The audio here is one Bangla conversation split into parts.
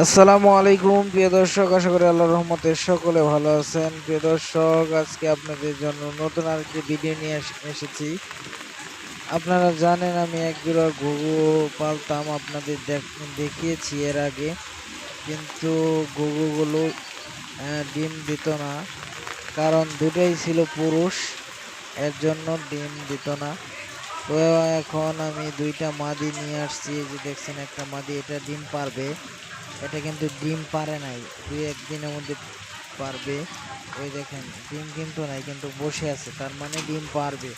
আসসালামু আলাইকুম প্রিয় দর্শক, আশা করি আল্লাহর রহমতে সকলে ভালো আছেন। প্রিয় দর্শক, আজকে আপনাদের জন্য নতুন আরেকটি ভিডিও নিয়ে এসেছি। আপনারা জানেন আমি এক জোড়া ঘুঘু পালতাম, আপনাদের দেখিয়েছি এর আগে, কিন্তু ঘুঘুগুলো ডিম দিত না, কারণ দুটাই ছিল পুরুষ, এর জন্য ডিম দিত না। তো এখন আমি দুইটা মাদি নিয়ে আসছি। এই যে দেখছেন একটা মাদি, এটা ডিম পারবে। এটা কিন্তু ডিম পারে নাই, 2-1 দিনের মধ্যে পারবে। ওই দেখেন ডিম কিন্তু নাই, কিন্তু বসে আছে, তার মানে ডিম পারবে।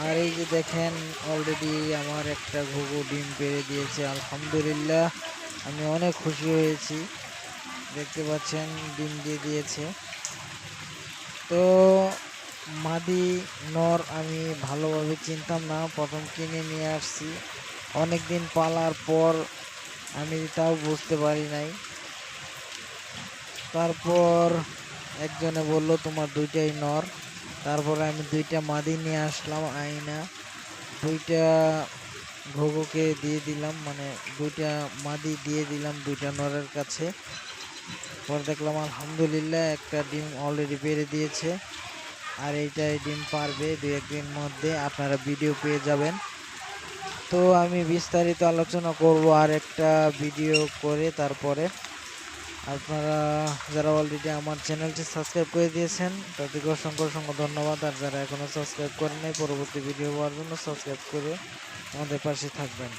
আর এই যে দেখেন অলরেডি আমার একটা ঘুঘু ডিম পেড়ে দিয়েছে, আলহামদুলিল্লাহ, আমি অনেক খুশি হয়েছি। দেখতে পাচ্ছেন ডিম দিয়ে দিয়েছে। তো মাদি নর আমি ভালোভাবে চিনতাম না, প্রথম কিনে নিয়ে আসছি, অনেক দিন পালার পর আমি তাও বুঝতে পারি নাই। তারপর একজনে বলল তোমার দুইটাই নর। তারপরে আমি দুইটা মাদি নিয়ে আসলাম আইনা, দুইটা ঘুঘুকে দিয়ে দিলাম, মানে দুইটা মাদি দিয়ে দিলাম দুইটা নরের কাছে। পরে দেখলাম আলহামদুলিল্লাহ একটা ডিম অলরেডি পেড়ে দিয়েছে, আর এইটাই ডিম পারবে 2-1 দিন মধ্যে, আপনারা ভিডিও পেয়ে যাবেন। তো আমি বিস্তারিত আলোচনা করব আর একটা ভিডিও করে। তারপরে আপনারা যারা অলরেডি আমার চ্যানেলটি সাবস্ক্রাইব করে দিয়েছেন তাদেরকে অসংখ্য অসংখ্য ধন্যবাদ, আর যারা এখনো সাবস্ক্রাইব করেন নাই পরবর্তী ভিডিও পাওয়ার জন্য সাবস্ক্রাইব করে আমাদের পাশে থাকবেন।